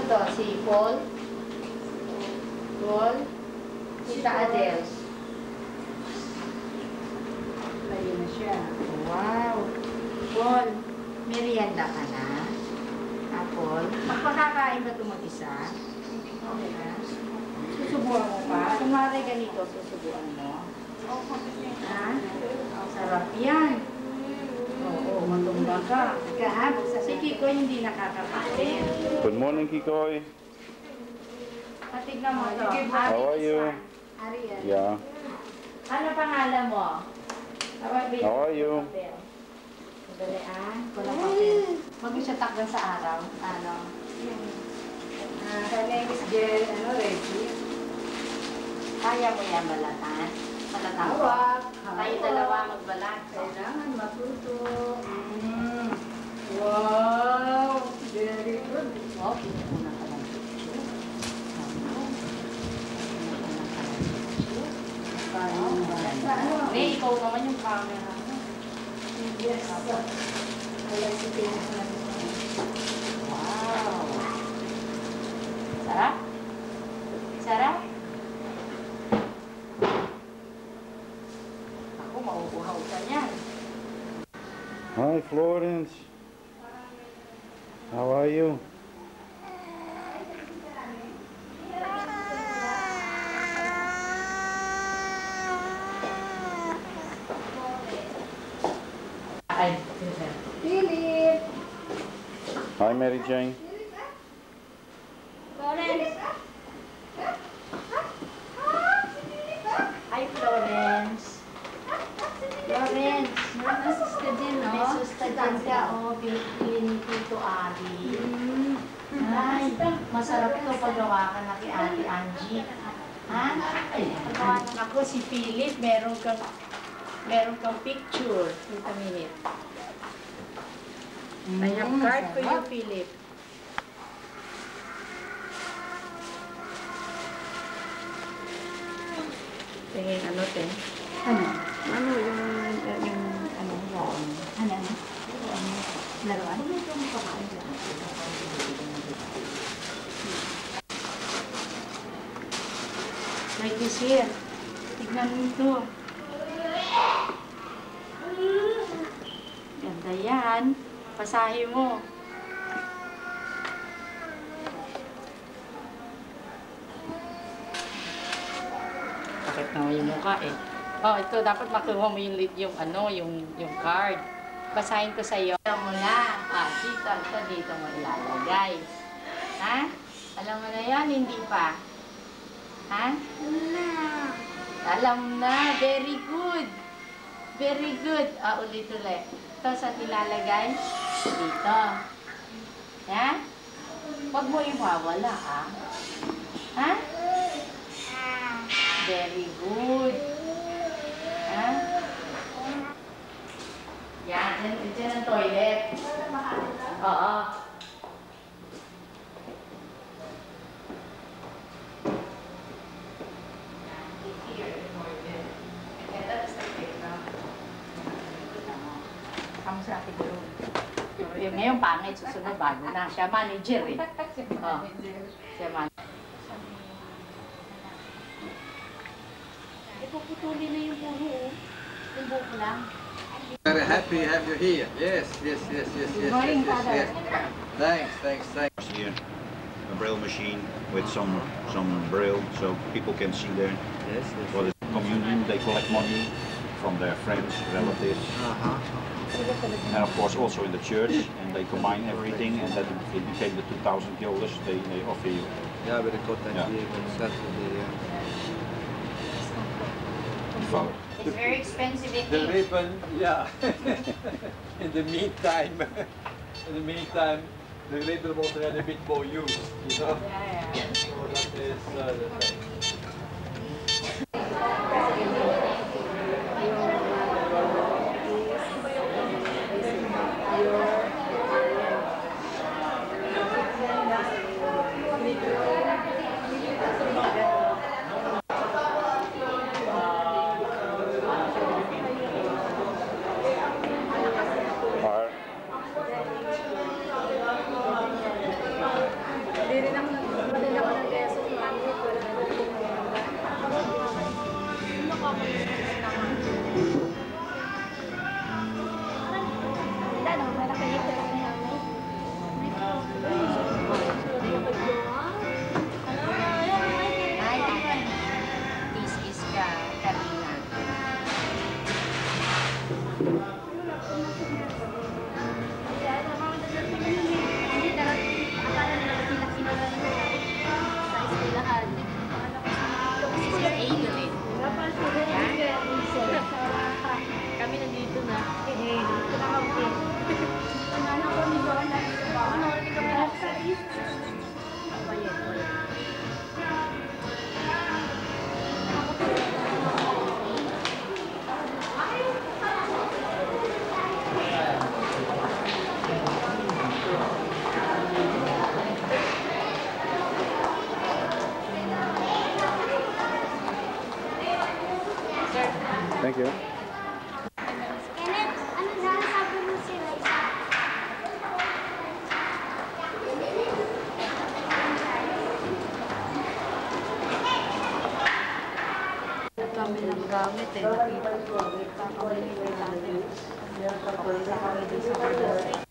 to? Si Paul? Paul? Tita Adele. Layo na siya. Wow! Paul, merienda ka na? Ah, Paul? Makakakain ba ito mag-isa? Okay na? Susubuan mo pa? Kumari ganito, susubuan mo? Ha? Sarap yan. Oo, matumba ka. Ika ha, si Kikoy hindi nakakakain. Good morning, Kikoy. Patignan mo ito. How are you? Ariel. Yeah. Ano pangalan mo? How are you? Madali walang papel. Mag-isa takdan sa araw. Ano? Her name is Reggie. Kaya mo yan balatan? Balatan mo? Hawak. Tayo dalawa magbalat. Kailangan matuto. Wow! Very good. Oh, pinuna ka lang picture. May ikaw naman yung camera. Yes. I like to take it. Wow! Sarap? Sarap? Ako, mauuhaw ka niyan. Hi, Florence. How are you? Philip! Hi, Mary Jane. Florence! Hi, Florence! Florence! Nasusta din, no? May susta dyan ka, oh. Pinipili ni Tito Ari. Ay, masarap ito pagawa ka na kay Ate Angie. Ha? Pagawa na ako si Philip. Meron kang picture. Wait a minute. I have card for you, Philip. Tingin ano, te? Ano? Ano yung ano, laon? Ano? Laruan? Like this here. Tignan mo ito. Ganda yan. Pasahe mo. Bakit naman yung mukha eh? Oh, ito dapat makuha mo yung card. Basahin ko sa iyo. Alam mo na. Dito mo ilalagay. Ha? Alam mo na yan, hindi pa. Ha? Alam na. Very good. Very good. Ulit-ulit. Ito saan ilalagay? Dito. Ha? Huwag mo iwawala, ha? Ha? Very good. Ha? Yan. Diyan ang toilet. Oo. Kamu sa akin doon. Yung ngayon pangit, susunod bago na. Siya manager eh. Oh. Siya manager. Ipuputulin na yung puro oh. Yung buko lang. Very happy to have you here. Yes. Thanks. Here, a braille machine with some braille, so people can see there. Yes. For the communion, they collect money from their friends, relatives, and of course also in the church. And they combine everything, and then it became the 2,000 guilders they offer you. Yeah, with the cotton here, It's very expensive in the ink. ribbon, yeah. in the meantime, the ribbon was already a bit more used, you know. Yeah. So that is the thing. Hindi rin naman gamit eh. Nakita ko. Kakamili ko natin. Kakamili kami dun sa